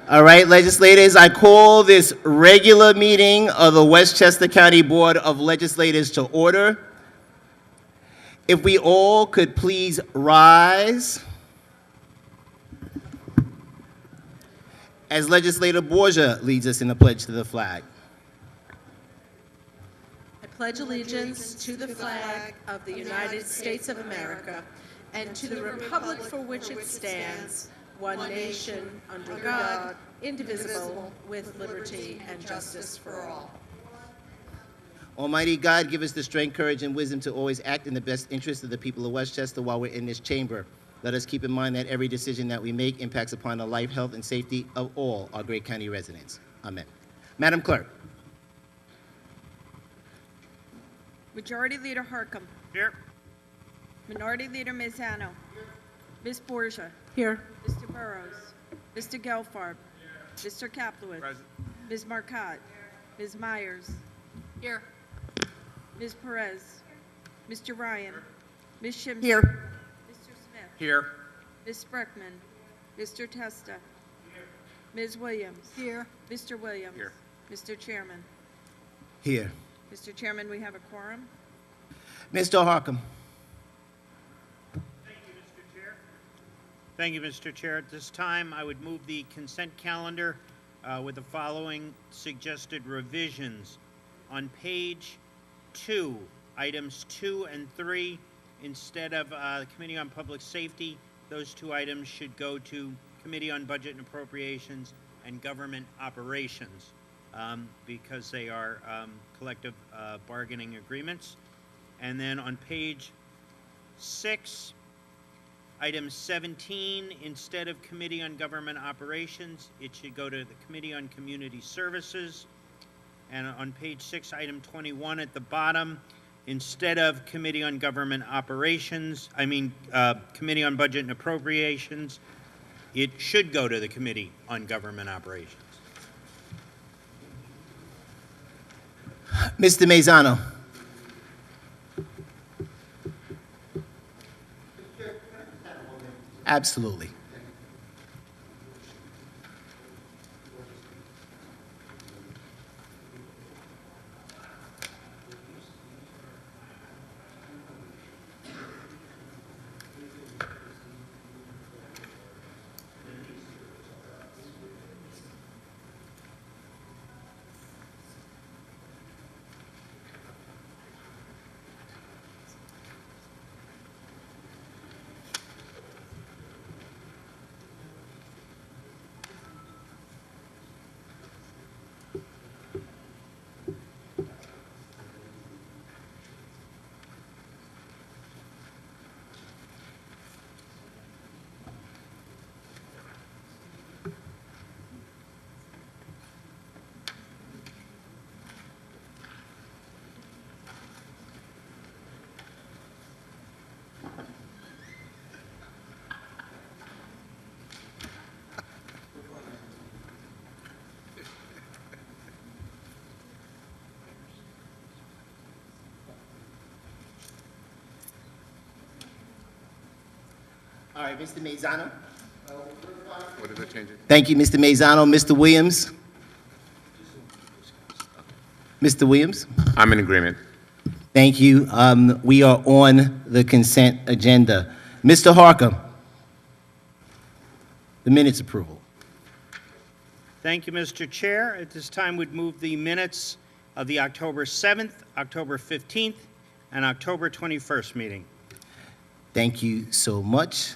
All right, legislators, I call this regular meeting of the Westchester County Board of Legislators to order. If we all could please rise. As Legislator Borgia leads us in the pledge to the flag. I pledge allegiance to the flag of the United States of America and to the republic for which it stands, one nation, under God, indivisible, with liberty and justice for all. Almighty God, give us the strength, courage, and wisdom to always act in the best interest of the people of Westchester while we're in this chamber. Let us keep in mind that every decision that we make impacts upon the life, health, and safety of all our great county residents. Amen. Madam Clerk. Majority Leader Harcum. Here. Minority Leader Mazzano. Ms. Borgia. Here. Mr. Burrows. Mr. Gelfarb. Mr. Kaplowitz. Present. Ms. Marcotte. Ms. Myers. Here. Ms. Perez. Mr. Ryan. Ms. Shimson. Here. Mr. Smith. Here. Ms. Spreckman. Mr. Testa. Ms. Williams. Here. Mr. Williams. Here. Mr. Chairman. Here. Mr. Chairman, we have a quorum. Mr. Harcum. Thank you, Mr. Chair. At this time, I would move the consent calendar with the following suggested revisions. On page 2, items 2 and 3, instead of the Committee on Public Safety, those two items should go to Committee on Budget and Appropriations and Government Operations because they are collective bargaining agreements. And then on page 6, item 17, instead of Committee on Government Operations, it should go to the Committee on Community Services. And on page 6, item 21 at the bottom, instead of Committee on Government Operations, Committee on Budget and Appropriations, it should go to the Committee on Government Operations. Mr. Mazzano. Absolutely. All right, Mr. Mazzano. What did I change it? Thank you, Mr. Mazzano. Mr. Williams. Mr. Williams. I'm in agreement. Thank you. We are on the consent agenda. Mr. Harcum. The minutes approval. Thank you, Mr. Chair. At this time, we'd move the minutes of the October 7th, October 15th, and October 21st meeting. Thank you so much.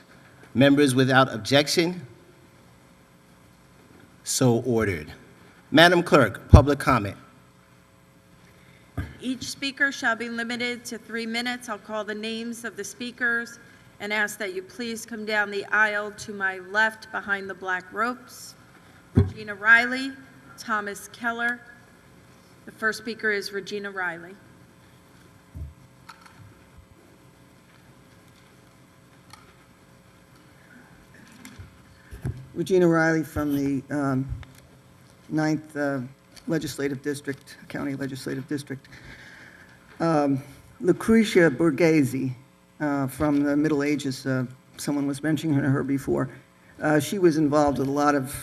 Members without objection? So ordered. Madam Clerk, public comment. Each speaker shall be limited to 3 minutes. I'll call the names of the speakers and ask that you please come down the aisle to my left behind the black ropes. Regina Riley, Thomas Keller. The first speaker is Regina Riley. Regina Riley from the 9th Legislative District, County Legislative District. Lucretia Borghese from the Middle Ages, someone was mentioning her before. She was involved with a lot of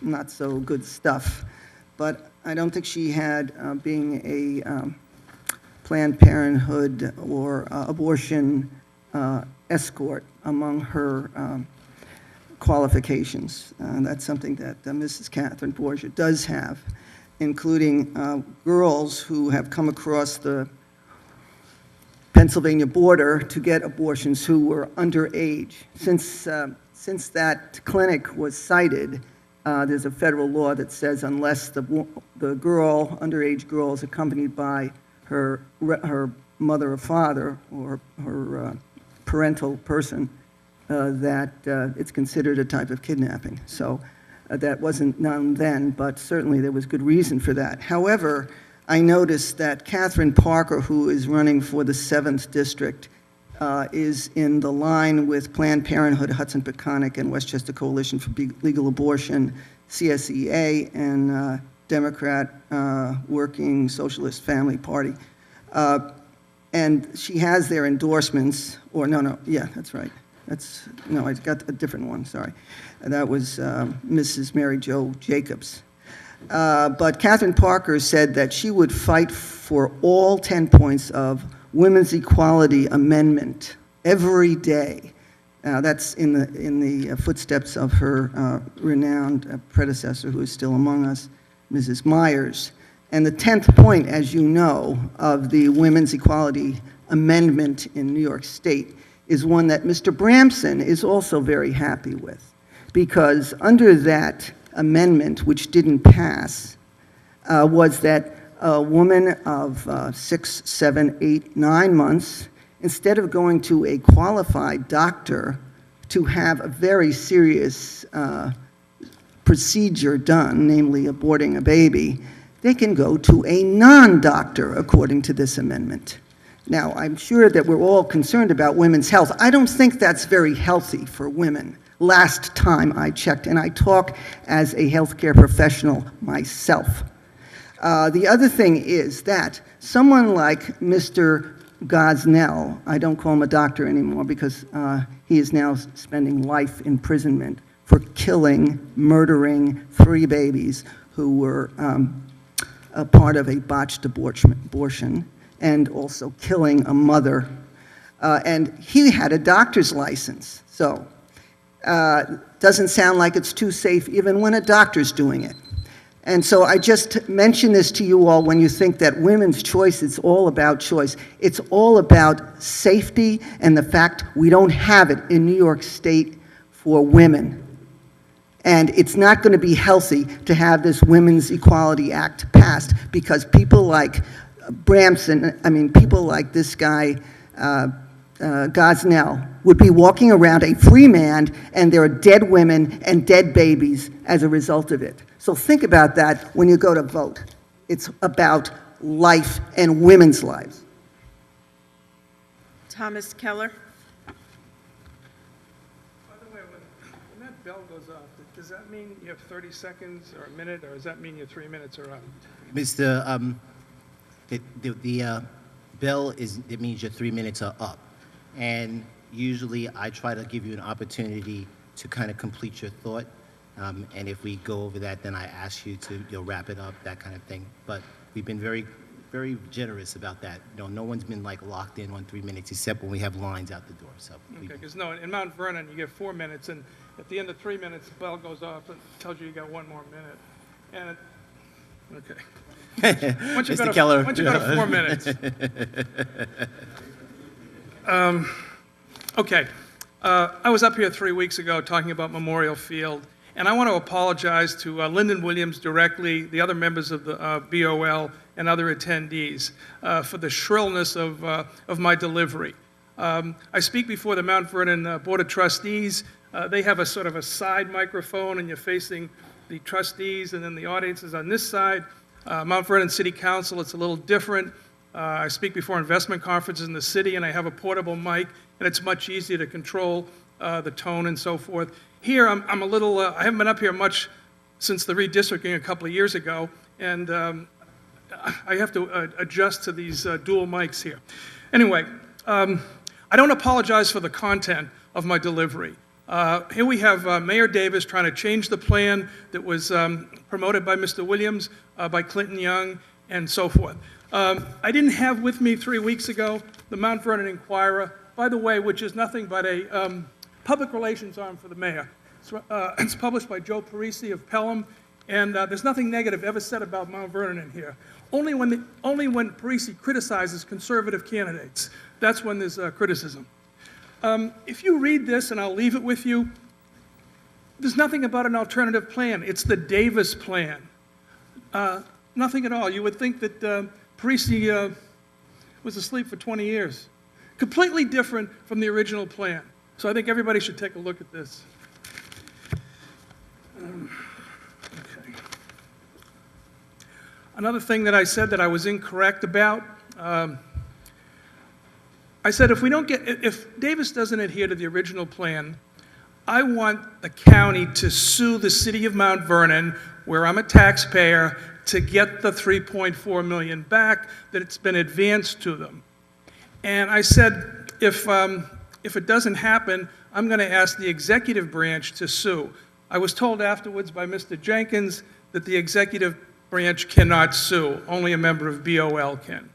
not so good stuff. But I don't think she had, being a Planned Parenthood or abortion escort among her qualifications. That's something that Mrs. Catherine Borgia does have, including girls who have come across the Pennsylvania border to get abortions who were underage. Since that clinic was cited, there's a federal law that says unless the girl, underage girl, is accompanied by her mother or father or her parental person, that it's considered a type of kidnapping. So that wasn't known then, but certainly there was good reason for that. However, I noticed that Catherine Parker, who is running for the 7th District, is in the line with Planned Parenthood, Hudson Peconic, and Westchester Coalition for Legal Abortion, CSEA, and Democrat Working Socialist Family Party. And she has their endorsements, or yeah, that's right. I got a different one, sorry. That was Mrs. Mary Jo Jacobs. But Catherine Parker said that she would fight for all 10 points of Women's Equality Amendment every day. That's in the footsteps of her renowned predecessor, who is still among us, Mrs. Myers. And the 10th point, as you know, of the Women's Equality Amendment in New York State is one that Mr. Bramson is also very happy with, because under that amendment, which didn't pass, was that a woman of 6, 7, 8, 9 months, instead of going to a qualified doctor to have a very serious procedure done, namely aborting a baby, they can go to a non-doctor, according to this amendment. Now, I'm sure that we're all concerned about women's health. I don't think that's very healthy for women. Last time I checked, and I talk as a healthcare professional myself. The other thing is that someone like Mr. Gosnell, I don't call him a doctor anymore because he is now spending life imprisonment for murdering 3 babies who were a part of a botched abortion, and also killing a mother. And he had a doctor's license, so doesn't sound like it's too safe even when a doctor's doing it. And so I just mention this to you all when you think that women's choice, it's all about choice. It's all about safety and the fact we don't have it in New York State for women. And it's not going to be healthy to have this Women's Equality Act passed, because people like Bramson, people like this guy, Gosnell, would be walking around a free man, and there are dead women and dead babies as a result of it. So think about that when you go to vote. It's about life and women's lives. Thomas Keller. By the way, when that bell goes off, does that mean you have 30 seconds or a minute, or does that mean your 3 minutes are up? Mr. The bell it means your 3 minutes are up. And usually I try to give you an opportunity to kind of complete your thought. And if we go over that, then I ask you to wrap it up, that kind of thing. But we've been very, very generous about that. No one's been like locked in on 3 minutes, except when we have lines out the door. So Okay, because no, in Mount Vernon, you get 4 minutes, and at the end of 3 minutes, the bell goes off and tells you got 1 more minute. And okay. Mr. Keller. Once you go to 4 minutes. Okay. I was up here 3 weeks ago talking about Memorial Field, and I want to apologize to Lyndon Williams directly, the other members of the BOL, and other attendees for the shrillness of my delivery. I speak before the Mount Vernon Board of Trustees. They have a sort of a side microphone, and you're facing the trustees, and then the audience is on this side. Mount Vernon City Council, it's a little different. I speak before investment conferences in the city, and I have a portable mic, and it's much easier to control the tone and so forth. Here, I'm a little, I haven't been up here much since the redistricting a couple of years ago, and I have to adjust to these dual mics here. Anyway, I don't apologize for the content of my delivery. Here we have Mayor Davis trying to change the plan that was promoted by Mr. Williams, by Clinton Young, and so forth. I didn't have with me 3 weeks ago the Mount Vernon Inquirer, by the way, which is nothing but a public relations arm for the mayor. It's published by Joe Parisi of Pelham, and there's nothing negative ever said about Mount Vernon in here. Only when Parisi criticizes conservative candidates, that's when there's criticism. If you read this, and I'll leave it with you, there's nothing about an alternative plan. It's the Davis plan. Nothing at all. You would think that Parisi was asleep for 20 years. Completely different from the original plan. So I think everybody should take a look at this. Okay. Another thing that I said that I was incorrect about, I said if Davis doesn't adhere to the original plan, I want the county to sue the city of Mount Vernon, where I'm a taxpayer, to get the $3.4 million back that it's been advanced to them. And I said, if it doesn't happen, I'm going to ask the executive branch to sue. I was told afterwards by Mr. Jenkins that the executive branch cannot sue. Only a member of BOL can.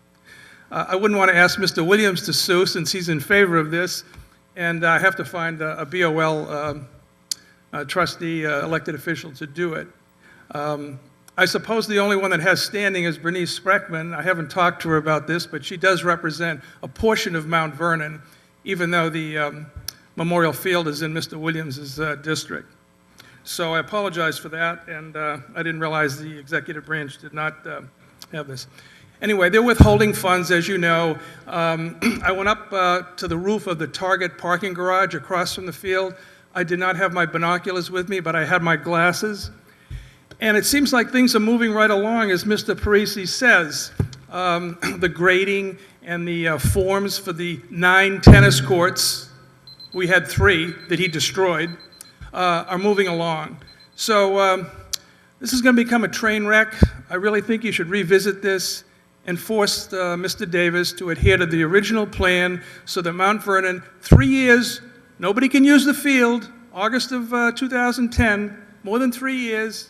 I wouldn't want to ask Mr. Williams to sue since he's in favor of this, and I have to find a BOL trustee, elected official to do it. I suppose the only one that has standing is Bernice Spreckman. I haven't talked to her about this, but she does represent a portion of Mount Vernon, even though the Memorial Field is in Mr. Williams' district. So I apologize for that, and I didn't realize the executive branch did not have this. Anyway, they're withholding funds, as you know. I went up to the roof of the Target parking garage across from the field. I did not have my binoculars with me, but I had my glasses. And it seems like things are moving right along, as Mr. Parisi says. The grading and the forms for the 9 tennis courts, we had 3 that he destroyed, are moving along. So this is going to become a train wreck. I really think you should revisit this and force Mr. Davis to adhere to the original plan so that Mount Vernon, 3 years, nobody can use the field, August of 2010, more than 3 years.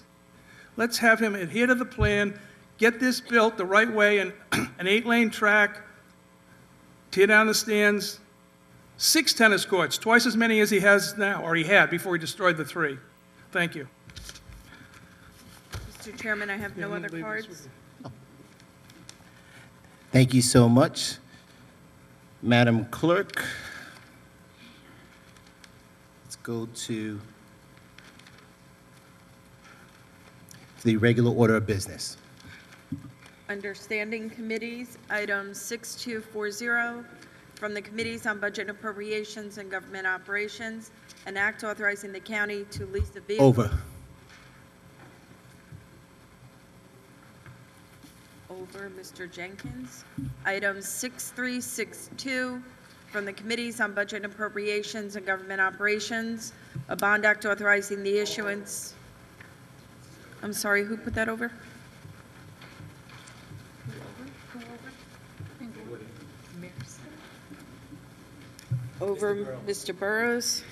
Let's have him adhere to the plan, get this built the right way, and an 8-lane track, tear down the stands, 6 tennis courts, twice as many as he has now, or he had before he destroyed the 3. Thank you. Mr. Chairman, I have no other cards. Thank you so much. Madam Clerk, let's go to the regular order of business. Under standing committees, item 6240, from the Committees on Budget and Appropriations and Government Operations, an act authorizing the county to lease the vehicle. Over. Over, Mr. Jenkins. Item 6362, from the Committees on Budget and Appropriations and Government Operations, a bond act authorizing the issuance. I'm sorry, who put that over? Over, Mr. Burrows.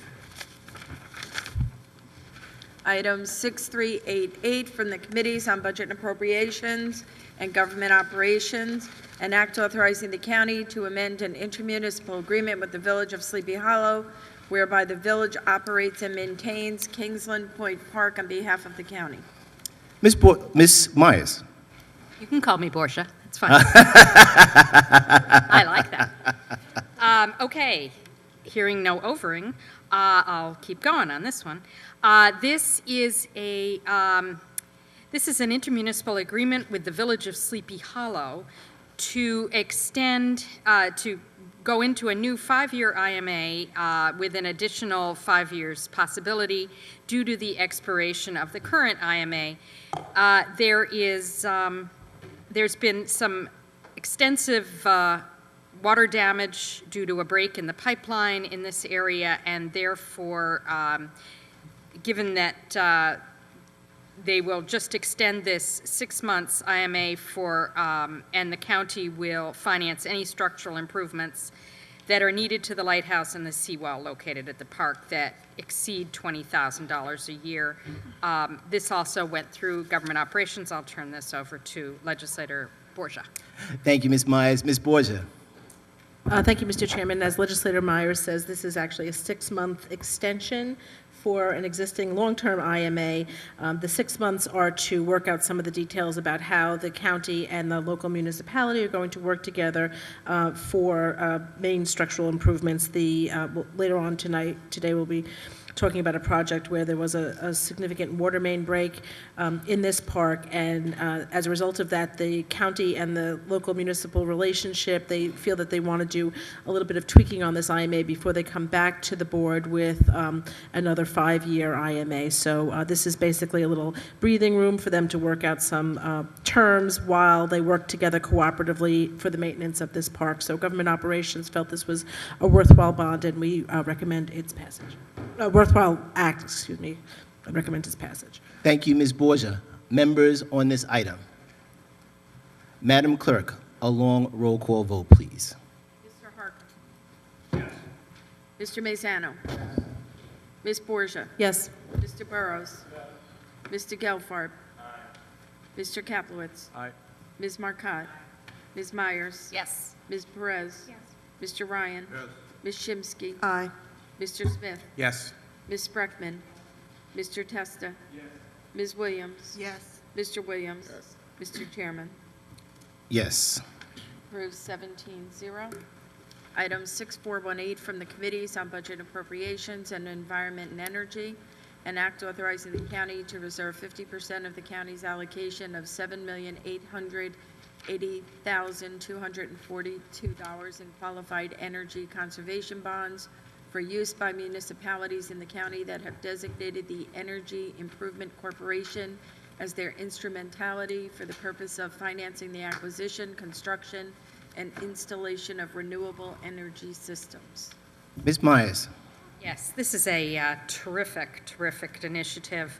Item 6388, from the Committees on Budget and Appropriations and Government Operations, an act authorizing the county to amend an intermunicipal agreement with the Village of Sleepy Hollow, whereby the village operates and maintains Kingsland Point Park on behalf of the county. Ms. Myers. You can call me Portia. It's fine. I like that. Okay. Hearing no overing, I'll keep going on this one. This is an intermunicipal agreement with the Village of Sleepy Hollow to extend, to go into a new 5-year IMA with an additional 5 years possibility due to the expiration of the current IMA. There's been some extensive water damage due to a break in the pipeline in this area, and therefore, given that they will just extend this 6 months IMA for, and the county will finance any structural improvements, that are needed to the lighthouse and the seawall located at the park that exceed $20,000 a year. This also went through government operations. I'll turn this over to Legislator Borgia. Thank you, Ms. Myers. Ms. Borgia. Thank you, Mr. Chairman. As Legislator Myers says, this is actually a 6-month extension for an existing long-term IMA. The 6 months are to work out some of the details about how the county and the local municipality are going to work together for main structural improvements. Later on today we'll be talking about a project where there was a significant water main break in this park, and as a result of that, the county and the local municipal relationship, they feel that they want to do a little bit of tweaking on this IMA before they come back to the board with another 5-year IMA. So this is basically a little breathing room for them to work out some terms while they work together cooperatively for the maintenance of this park. So government operations felt this was a worthwhile bond, and we recommend its passage. Worthwhile act, excuse me. I recommend its passage. Thank you, Ms. Borgia. Members on this item. Madam Clerk, a long roll call vote, please. Mr. Harkin. Yes. Mr. Mazzano. Yes. Ms. Borgia. Yes. Mr. Burrows. Yes. Mr. Gelfarb. Aye. Mr. Kaplowitz. Aye. Ms. Marcotte. Ms. Myers. Yes. Ms. Perez. Yes. Mr. Ryan. Yes. Ms. Shimsky. Aye. Mr. Smith. Yes. Ms. Spreckman. Mr. Testa. Yes. Ms. Williams. Yes. Mr. Williams. Yes. Mr. Chairman. Yes. Approved 17-0. Item 6418 from the Committees on Budget Appropriations and Environment and Energy, an act authorizing the county to reserve 50% of the county's allocation of $7,880,242 in qualified energy conservation bonds for use by municipalities in the county that have designated the Energy Improvement Corporation as their instrumentality for the purpose of financing the acquisition, construction, and installation of renewable energy systems. Ms. Myers. Yes, this is a terrific initiative,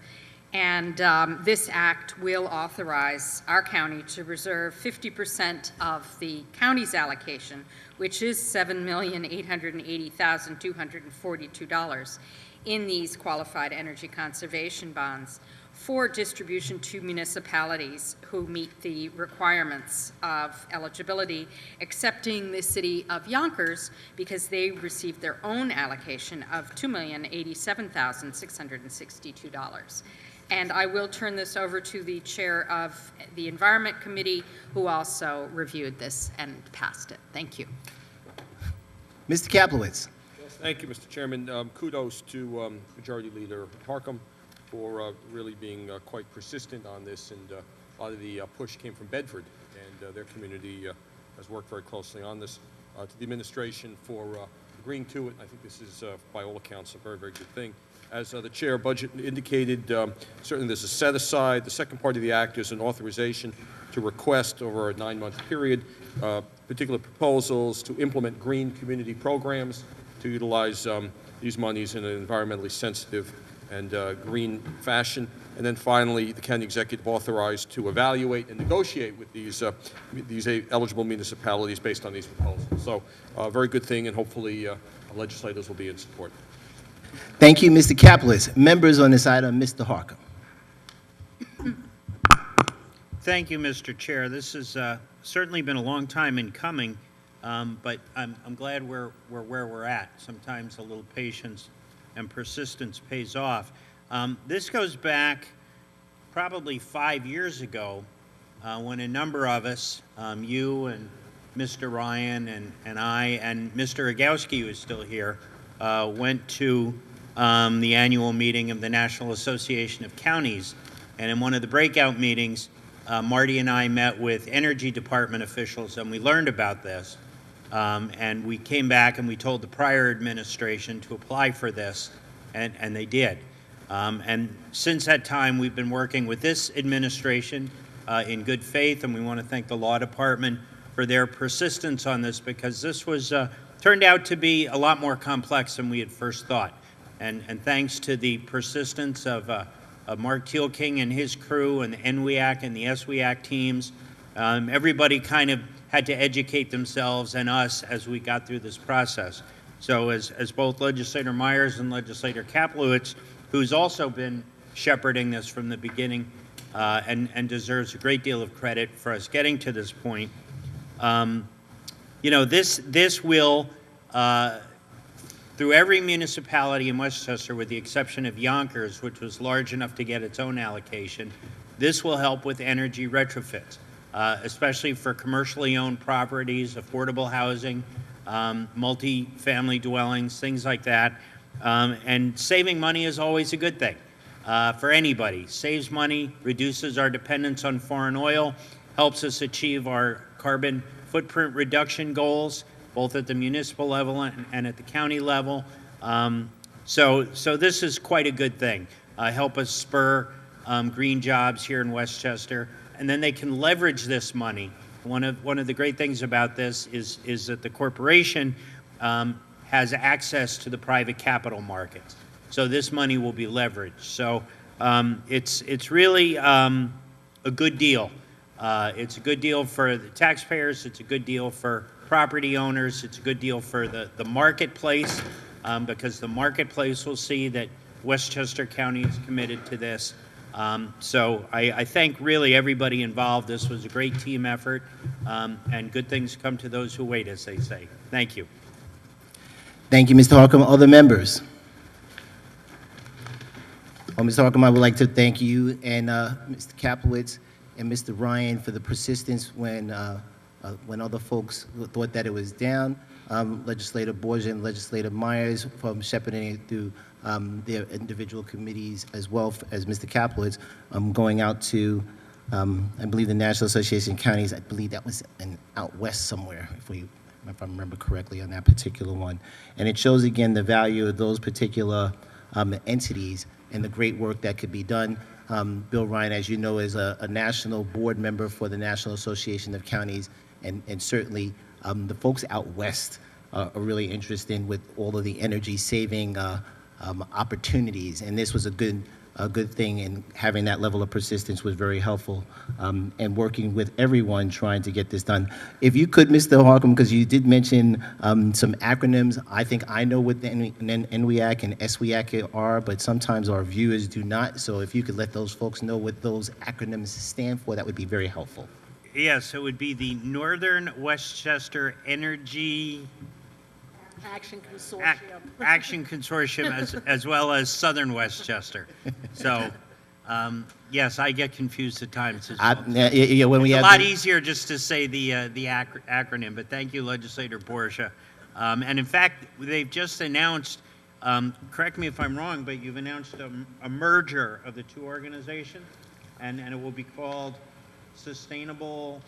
and this act will authorize our county to reserve 50% of the county's allocation, which is $7,880,242 in these qualified energy conservation bonds for distribution to municipalities who meet the requirements of eligibility, excepting the city of Yonkers because they received their own allocation of $2,087,662. And I will turn this over to the chair of the Environment Committee, who also reviewed this and passed it. Thank you. Mr. Kaplowitz. Yes, thank you, Mr. Chairman. Kudos to Majority Leader Harkin for really being quite persistent on this, and a lot of the push came from Bedford, and their community has worked very closely on this. To the administration for agreeing to it, I think this is, by all accounts, a very, very good thing. As the chair of budget indicated, certainly there's a set-aside. The second part of the act is an authorization to request over a 9-month period particular proposals to implement green community programs to utilize these monies in an environmentally sensitive and green fashion. And then finally, the county executive authorized to evaluate and negotiate with these eligible municipalities based on these proposals. So a very good thing, and hopefully legislators will be in support. Thank you, Mr. Kaplowitz. Members on this item, Mr. Harkin. Thank you, Mr. Chair. This has certainly been a long time in coming, but I'm glad we're where we're at. Sometimes a little patience and persistence pays off. This goes back probably 5 years ago when a number of us, you and Mr. Ryan and I, and Mr. Rogowski, who is still here, went to the annual meeting of the National Association of Counties. And in one of the breakout meetings, Marty and I met with Energy Department officials, and we learned about this. And we came back and we told the prior administration to apply for this, and they did. And since that time, we've been working with this administration in good faith, and we want to thank the Law Department for their persistence on this, because this was turned out to be a lot more complex than we had first thought. And thanks to the persistence of Mark Thielking and his crew, and the NWEAC and the SWEAC teams, Everybody kind of had to educate themselves and us as we got through this process. So as both Legislator Myers and Legislator Kaplowitz, who's also been shepherding this from the beginning and deserves a great deal of credit for us getting to this point, you know, this will, through every municipality in Westchester, with the exception of Yonkers, which was large enough to get its own allocation, this will help with energy retrofits, especially for commercially owned properties, affordable housing, multi-family dwellings, things like that. And saving money is always a good thing for anybody. Saves money, reduces our dependence on foreign oil, helps us achieve our carbon footprint reduction goals, both at the municipal level and at the county level. So this is quite a good thing. Help us spur green jobs here in Westchester, and then they can leverage this money. One of the great things about this is that the corporation has access to the private capital markets. So this money will be leveraged. So it's really a good deal. It's a good deal for the taxpayers. It's a good deal for property owners. It's a good deal for the marketplace because the marketplace will see that Westchester County is committed to this. So I thank really everybody involved. This was a great team effort, and good things come to those who wait, as they say. Thank you. Thank you, Mr. Harcum. Other members? Well, Mr. Harcum, I would like to thank you and Mr. Kaplowitz and Mr. Ryan for the persistence when other folks thought that it was down. Legislator Borgia and Legislator Myers from shepherding it through their individual committees, as well as Mr. Kaplowitz, going out to, I believe, the National Association of Counties. I believe that was out west somewhere, if I remember correctly on that particular one. And it shows, again, the value of those particular entities and the great work that could be done. Bill Ryan, as you know, is a national board member for the National Association of Counties, and certainly the folks out west are really interested with all of the energy-saving opportunities, and this was a good thing, and having that level of persistence was very helpful, and working with everyone trying to get this done. If you could, Mr. Harcum, because you did mention some acronyms, I think I know what the NWIAC and SWIAC are, but sometimes our viewers do not, so if you could let those folks know what those acronyms stand for, that would be very helpful. Yes, it would be the Northern Westchester Energy Action Consortium. Action Consortium, as well as Southern Westchester. So, yes, I get confused at times as well. When we It's a have lot easier just to say the acronym, but thank you, Legislator Borgia. And in fact, they've just announced, correct me if I'm wrong, but you've announced a merger of the two organizations, and it will be called Sustainable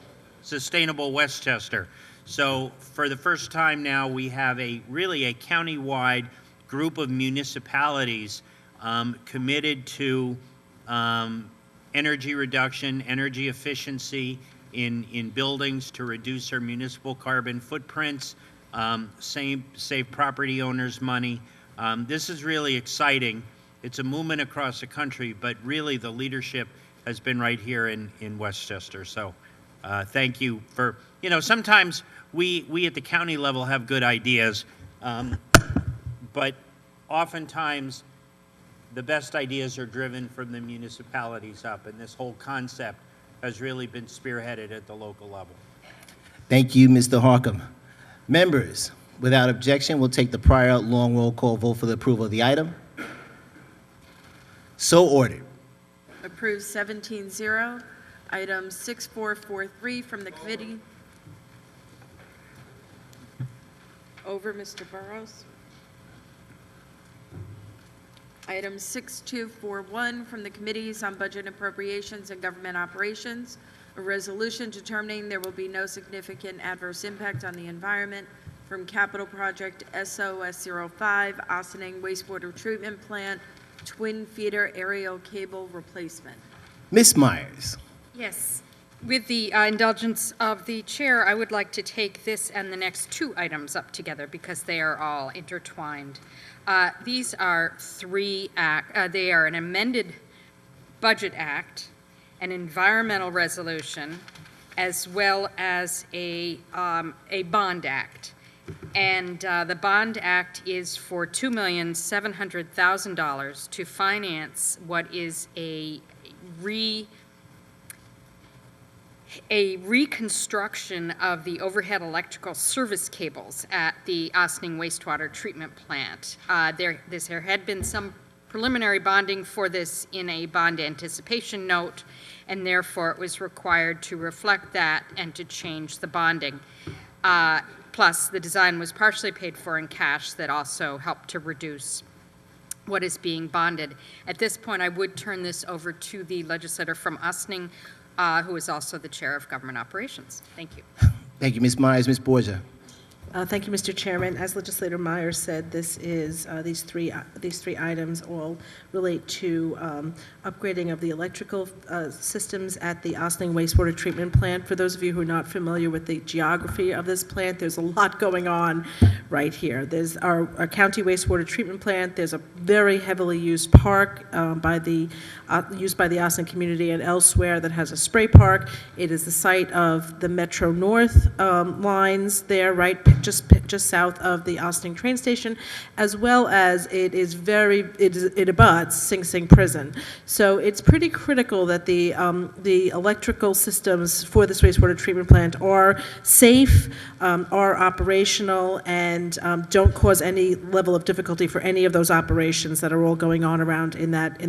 Westchester. So for the first time now, we have really a county-wide group of municipalities committed to energy reduction, energy efficiency in buildings to reduce our municipal carbon footprints, save property owners money. This is really exciting. It's a movement across the country, but really the leadership has been right here in Westchester. So thank you for, sometimes we at the county level have good ideas, but oftentimes the best ideas are driven from the municipalities up, and this whole concept has really been spearheaded at the local level. Thank you, Mr. Harcum. Members, without objection, we'll take the prior long roll call vote for the approval of the item. So ordered. Approved 17-0. Item 6443 from the committee. Over, Mr. Burrows. Item 6241 from the Committees on Budget Appropriations and Government Operations, a resolution determining there will be no significant adverse impact on the environment from capital project SOS-05, Ossining Wastewater Treatment Plant, Twin Feeder Aerial Cable Replacement. Ms. Myers. Yes. With the indulgence of the chair, I would like to take this and the next two items up together because they are all intertwined. These are they are an amended budget act, an environmental resolution, as well as a bond act. And the bond act is for $2,700,000 to finance what is a reconstruction of the overhead electrical service cables at the Ossining wastewater treatment plant. There had been some preliminary bonding for this in a bond anticipation note, and therefore it was required to reflect that and to change the bonding. Plus, the design was partially paid for in cash that also helped to reduce what is being bonded. At this point, I would turn this over to the legislator from Ossining, who is also the chair of government operations. Thank you. Thank you, Ms. Myers. Ms. Borgia. Thank you, Mr. Chairman. As Legislator Myers said, this is these three items all relate to upgrading of the electrical systems at the Ossining wastewater treatment plant. For those of you who are not familiar with the geography of this plant, there's a lot going on right here. There's our county wastewater treatment plant. There's a very heavily used park used by the Ossining community and elsewhere that has a spray park. It is the site of the Metro North lines there, right just south of the Ossining train station, as well as it abuts Sing Sing prison. So it's pretty critical that the electrical systems for this wastewater treatment plant are safe, are operational, and don't cause any level of difficulty for any of those operations that are all going on around in that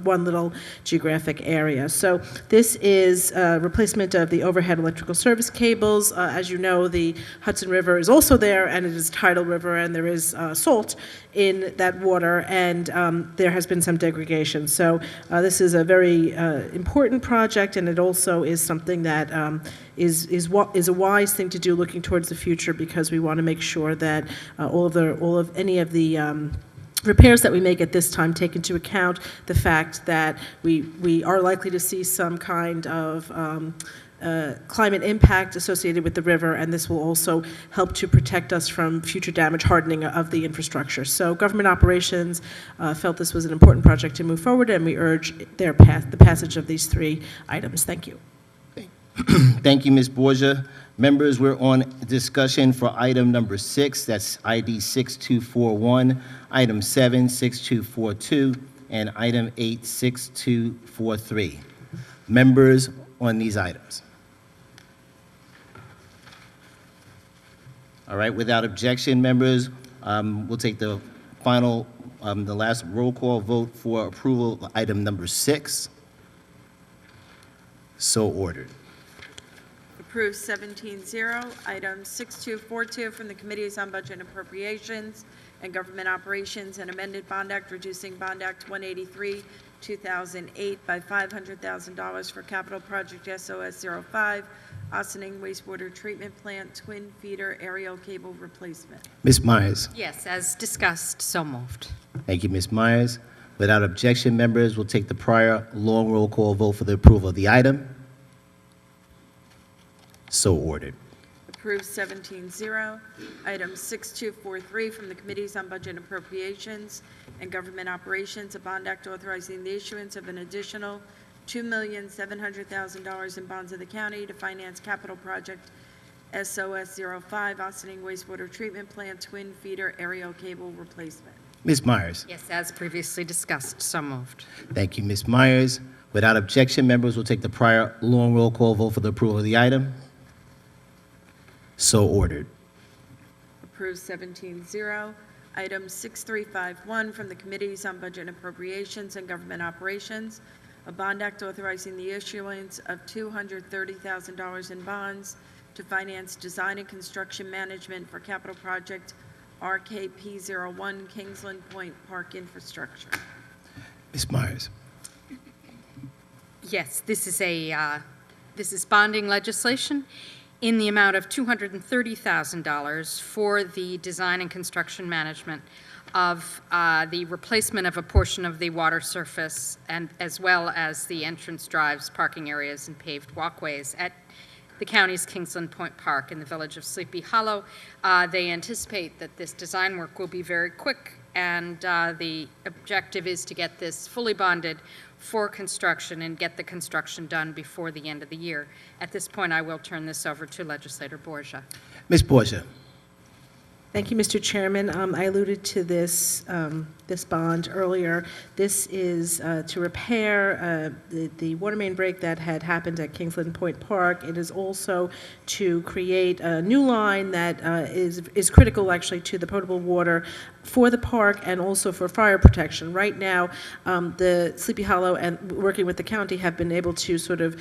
one little geographic area. So this is a replacement of the overhead electrical service cables. As you know, the Hudson River is also there, and it is a tidal river, and there is salt in that water, and there has been some degradation. So this is a very important project, and it also is something that is a wise thing to do looking towards the future, because we want to make sure that any of the repairs that we make at this time take into account the fact that we are likely to see some kind of climate impact associated with the river, and this will also help to protect us from future damage, hardening of the infrastructure. So government operations felt this was an important project to move forward, and we urge the passage of these three items. Thank you. Thank you, Ms. Borgia. Members, we're on discussion for item number 6, that's ID 6241, item 7, 6242, and item 8, 6243. Members on these items. All right, without objection, members, we'll take the last roll call vote for approval of item number 6. So ordered. Approved 17-0. Item 6242 from the Committees on Budget and Appropriations and Government Operations, and amended Bond Act, reducing Bond Act 183, 2008 by $500,000 for capital project SOS 05, Ossining wastewater treatment plant twin feeder aerial cable replacement. Ms. Myers. Yes, as discussed, so moved. Thank you, Ms. Myers. Without objection, members, we'll take the prior long roll call vote for the approval of the item. So ordered. Approved 17-0. Item 6243 from the Committees on Budget and Appropriations and Government Operations, a bond act authorizing the issuance of an additional $2,700,000 in bonds of the county to finance capital project SOS 05, Ossining wastewater treatment plant twin feeder aerial cable replacement. Ms. Myers. Yes, as previously discussed, so moved. Thank you, Ms. Myers. Without objection, members will take the prior long roll call vote for the approval of the item. So ordered. Approved 17-0. Item 6351 from the Committees on Budget and Appropriations and Government Operations, a bond act authorizing the issuance of $230,000 in bonds to finance design and construction management for capital project RKP01 Kingsland Point Park infrastructure. Ms. Myers. Yes, this is bonding legislation in the amount of $230,000 for the design and construction management of the replacement of a portion of the water surface, and as well as the entrance drives, parking areas, and paved walkways at the county's Kingsland Point Park in the village of Sleepy Hollow. They anticipate that this design work will be very quick and the objective is to get this fully bonded for construction and get the construction done before the end of the year. At this point, I will turn this over to Legislator Borgia. Ms. Borgia. Thank you, Mr. Chairman. I alluded to this, this bond earlier. This is to repair the water main break that had happened at Kingsland Point Park. It is also to create a new line that is critical, actually, to the potable water for the park and also for fire protection. Right now, the Sleepy Hollow and working with the county have been able to sort of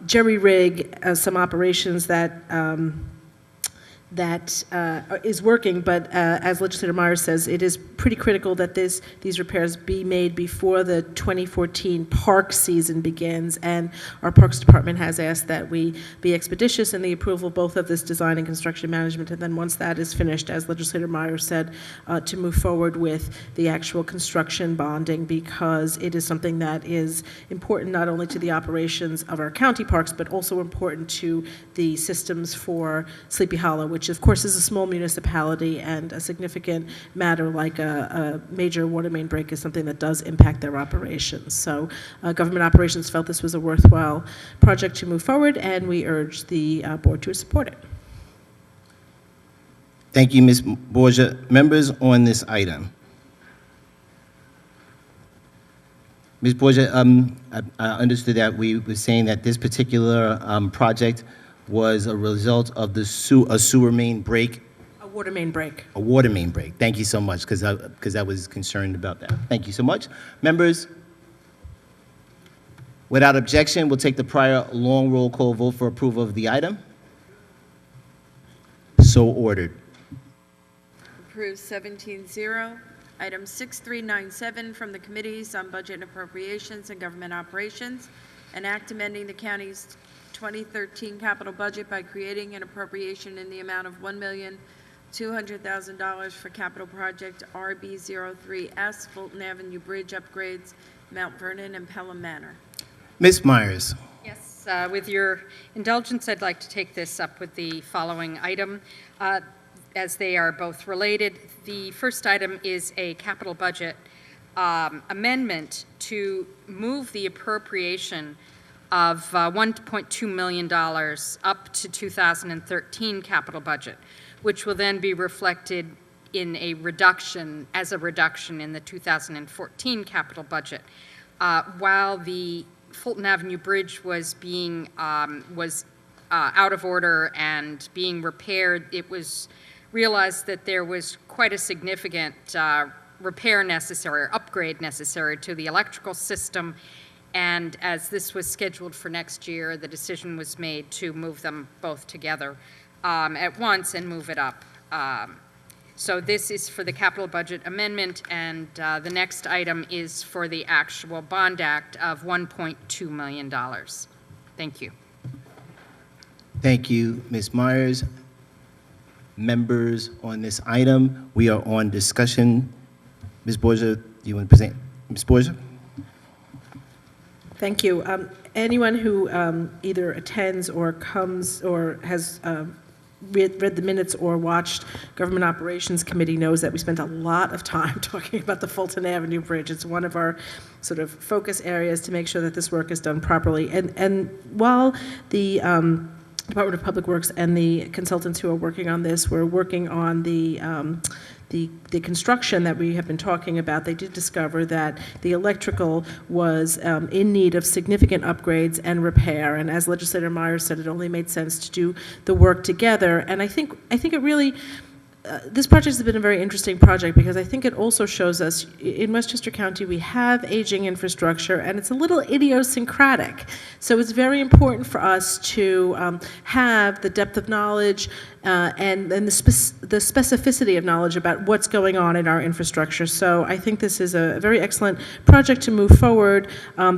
jerry-rig some operations that is working, but as Legislator Myers says, it is pretty critical that these repairs be made before the 2014 park season begins, and our Parks Department has asked that we be expeditious in the approval both of this design and construction management, and then once that is finished, as Legislator Myers said, to move forward with the actual construction bonding, because it is something that is important not only to the operations of our county parks, but also important to the systems for Sleepy Hollow, which of course is a small municipality, and a significant matter like a major water main break is something that does impact their operations. So government operations felt this was a worthwhile project to move forward, and we urge the board to support it. Thank you, Ms. Borgia. Members on this item. Ms. Borgia, I understood that we were saying that this particular project was a result of the sewer main break. A water main break. A water main break. Thank you so much, because I was concerned about that. Thank you so much. Members, without objection, we'll take the prior long roll call vote for approval of the item. So ordered. Approved 17-0. Item 6397 from the Committees on Budget and Appropriations and Government Operations, an act amending the county's 2013 capital budget by creating an appropriation in the amount of $1,200,000 for capital project RB03S, Fulton Avenue Bridge upgrades, Mount Vernon and Pelham Manor. Ms. Myers. Yes, with your indulgence, I'd like to take this up with the following item, as they are both related. The first item is a capital budget amendment to move the appropriation of $1.2 million up to 2013 capital budget, which will then be reflected in a reduction, as a reduction in the 2014 capital budget. While the Fulton Avenue Bridge was being, out of order and being repaired, it was realized that there was quite a significant repair necessary, or upgrade necessary to the electrical system. And as this was scheduled for next year, the decision was made to move them both together at once and move it up. So this is for the capital budget amendment, and the next item is for the actual bond act of $1.2 million. Thank you. Thank you, Ms. Myers. Members on this item, we are on discussion. Ms. Borgia, do you want to present? Ms. Borgia? Thank you. Anyone who either attends or comes or has read the minutes or watched Government Operations Committee knows that we spent a lot of time talking about the Fulton Avenue Bridge. It's one of our sort of focus areas to make sure that this work is done properly. And while the Department of Public Works and the consultants who are working on this were working on the construction that we have been talking about, they did discover that the electrical was in need of significant upgrades and repair. And as Legislator Myers said, it only made sense to do the work together. And I think it really, this project has been a very interesting project because I think it also shows us in Westchester County we have aging infrastructure and it's a little idiosyncratic. So it's very important for us to have the depth of knowledge and the specificity of knowledge about what's going on in our infrastructure. So I think this is a very excellent project to move forward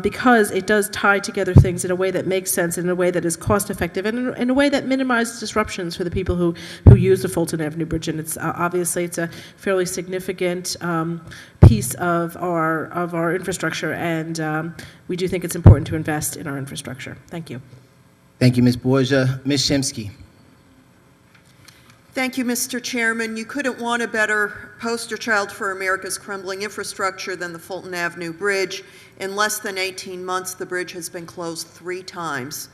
because it does tie together things in a way that makes sense, in a way that is cost effective, and in a way that minimizes disruptions for the people who use the Fulton Avenue Bridge. And it's obviously it's a fairly significant piece of our infrastructure, and we do think it's important to invest in our infrastructure. Thank you. Thank you, Ms. Borgia. Ms. Shemsky. Thank you, Mr. Chairman. You couldn't want a better poster child for America's crumbling infrastructure than the Fulton Avenue Bridge. In less than 18 months, the bridge has been closed 3 times,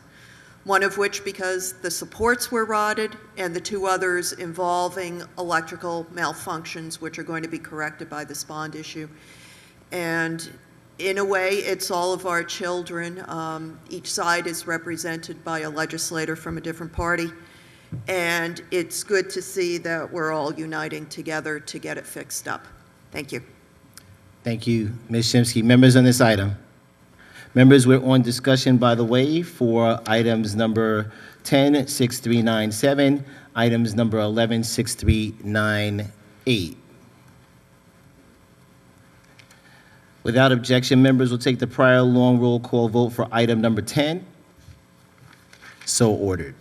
one of which because the supports were rotted, and the 2 others involving electrical malfunctions, which are going to be corrected by this bond issue. And in a way, it's all of our children. Each side is represented by a legislator from a different party. And it's good to see that we're all uniting together to get it fixed up. Thank you. Thank you, Ms. Shimsky. Members on this item? Members, we're on discussion, by the way, for items number 10-6397, items number 11-6398. Without objection, members will take the prior long roll call vote for item number 10. So ordered.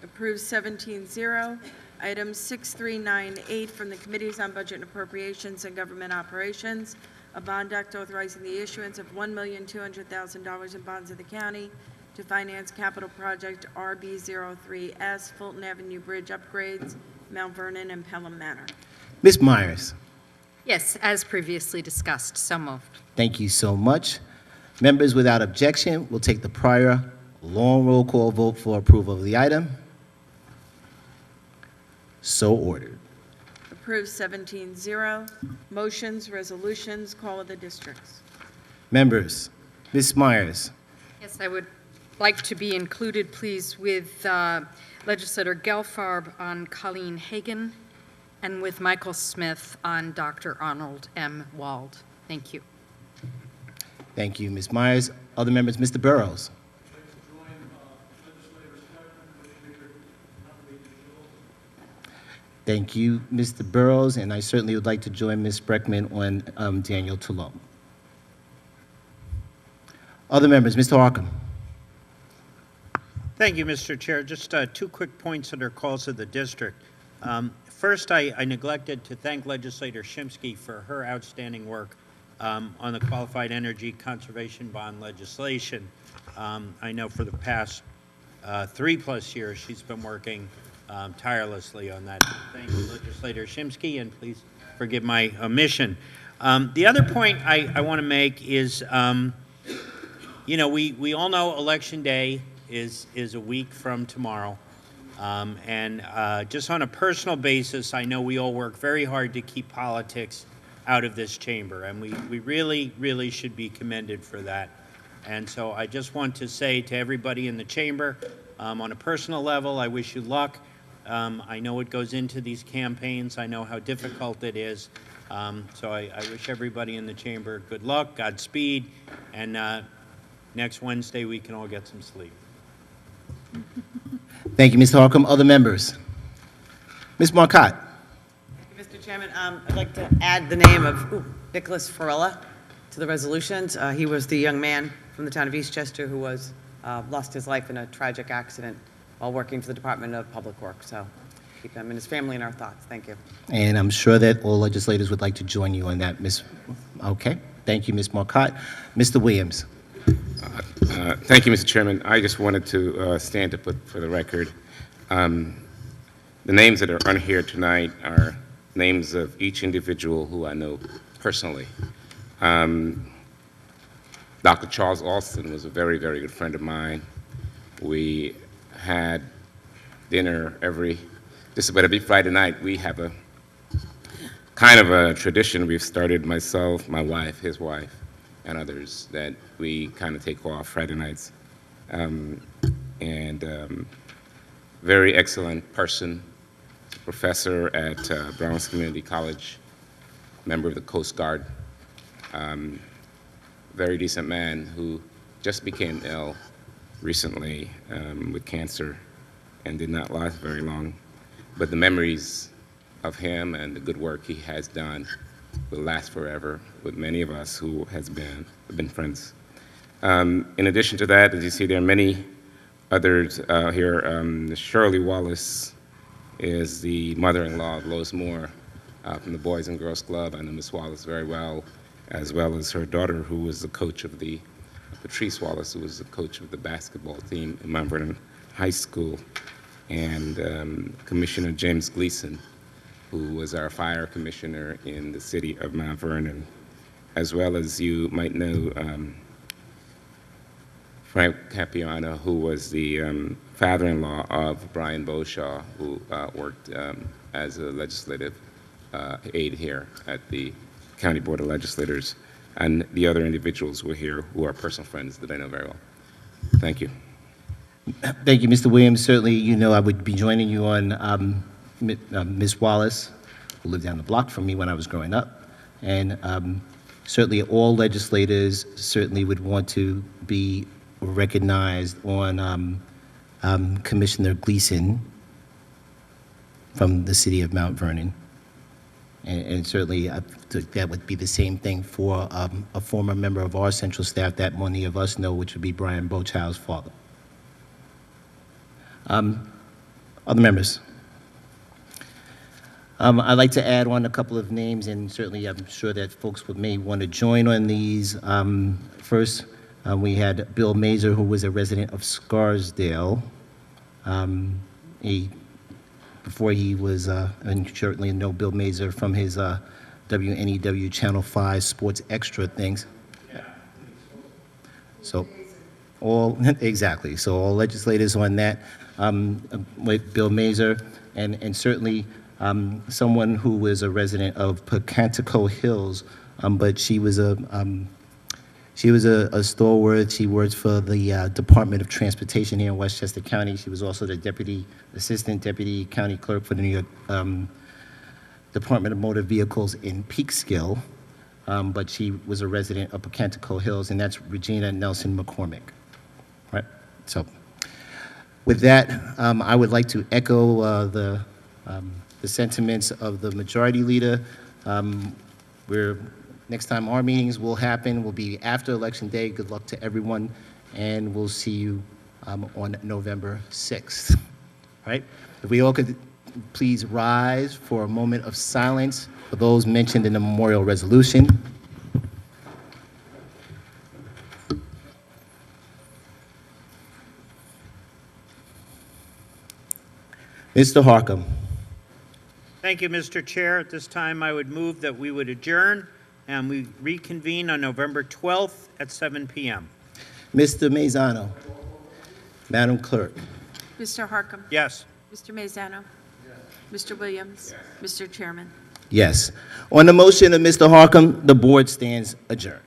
Approved 17-0. Item 6398 from the Committees on Budget and Appropriations and Government Operations, a bond act authorizing the issuance of $1,200,000 in bonds of the county to finance capital project RB03S Fulton Avenue Bridge upgrades, Mount Vernon and Pelham Manor. Ms. Myers. Yes, as previously discussed, so moved. Thank you so much. Members, without objection, will take the prior long roll call vote for approval of the item. So ordered. Approved 17-0. Motions, resolutions, call of the districts. Members, Ms. Myers. Yes, I would like to be included, please, with Legislator Gelfarb on Colleen Hagan and with Michael Smith on Dr. Arnold M. Wald. Thank you. Thank you, Ms. Myers. Other members, Mr. Burrows. Thank you, Mr. Burrows, and I certainly would like to join Ms. Breckman on Daniel Tulum. Other members, Mr. Harcum. Thank you, Mr. Chair. Just 2 quick points under calls of the district. First, I neglected to thank Legislator Shimsky for her outstanding work on the Qualified Energy Conservation Bond legislation. I know for the past 3+ years she's been working tirelessly on that. Thank you, Legislator Shimsky, and please forgive my omission. The other point I want to make is, you know, we all know Election Day is a week from tomorrow. And just on a personal basis, I know we all work very hard to keep politics out of this chamber, and we really, really should be commended for that. And so I just want to say to everybody in the chamber, on a personal level, I wish you luck. I know what goes into these campaigns. I know how difficult it is. So I wish everybody in the chamber good luck, Godspeed, and next Wednesday we can all get some sleep. Thank you, Mr. Harcum. Other members? Ms. Marcotte. Thank you, Mr. Chairman. I'd like to add the name of Nicholas Farella to the resolutions. He was the young man from the town of Eastchester who was lost his life in a tragic accident while working for the Department of Public Works. So keep him and his family in our thoughts. Thank you. And I'm sure that all legislators would like to join you on that, Ms. Okay. Thank you, Ms. Marcotte. Mr. Williams. Thank you, Mr. Chairman. I just wanted to stand to put for the record, the names that are on here tonight are names of each individual who I know personally. Dr. Charles Alston was a very, very good friend of mine. We had dinner just about every Friday night. We have a kind of a tradition we've started, myself, my wife, his wife, and others, that we kind of take off Friday nights. Very excellent person, professor at Browns Community College, member of the Coast Guard, very decent man who just became ill recently with cancer and did not last very long. But the memories of him and the good work he has done will last forever with many of us who have been friends. In addition to that, as you see, there are many others here. Shirley Wallace is the mother-in-law of Lois Moore from the Boys and Girls Club. I know Miss Wallace very well as her daughter, who was the coach of Patrice Wallace, who was the coach of the basketball team in Mount Vernon High School. and Commissioner James Gleason, who was our fire commissioner in the city of Mount Vernon, as well as you might know Frank Capiano, who was the father-in-law of Brian Beauchamp, who worked as a legislative aide here at the County Board of Legislators, and the other individuals who are here who are personal friends that I know very well. Thank you. Thank you, Mr. Williams. Certainly, you know I would be joining you on Ms. Wallace, who lived down the block from me when I was growing up. And certainly all legislators certainly would want to be recognized on Commissioner Gleason from the city of Mount Vernon. And certainly that would be the same thing for a former member of our central staff that many of us know, which would be Brian Beauchamp's father. Other members? I'd like to add on a couple of names, and certainly I'm sure that folks may want to join on these. First, we had Bill Mazur, who was a resident of Scarsdale. Before he was, and certainly know Bill Mazur from his WNEW Channel 5 Sports Extra things. So, exactly. So all legislators on that with Bill Mazur, and certainly someone who was a resident of Pocantico Hills, but she was a stalwart. She worked for the Department of Transportation here in Westchester County. She was also the Assistant Deputy County Clerk for the New York Department of Motor Vehicles in Peekskill, but she was a resident of Pocantico Hills, and that's Regina Nelson McCormick. Right. So, with that, I would like to echo the sentiments of the Majority Leader. Next time our meetings will happen will be after Election Day. Good luck to everyone, and we'll see you on November 6th. All right? If we all could please rise for a moment of silence for those mentioned in the memorial resolution. Mr. Harcum. Thank you, Mr. Chair. At this time, I would move that we would adjourn and we reconvene on November 12th at 7 p.m. Mr. Mazzano. Madam Clerk. Mr. Harcum. Yes. Mr. Mazzano. Mr. Williams. Mr. Chairman. Yes. On the motion of Mr. Harcum, the board stands adjourned.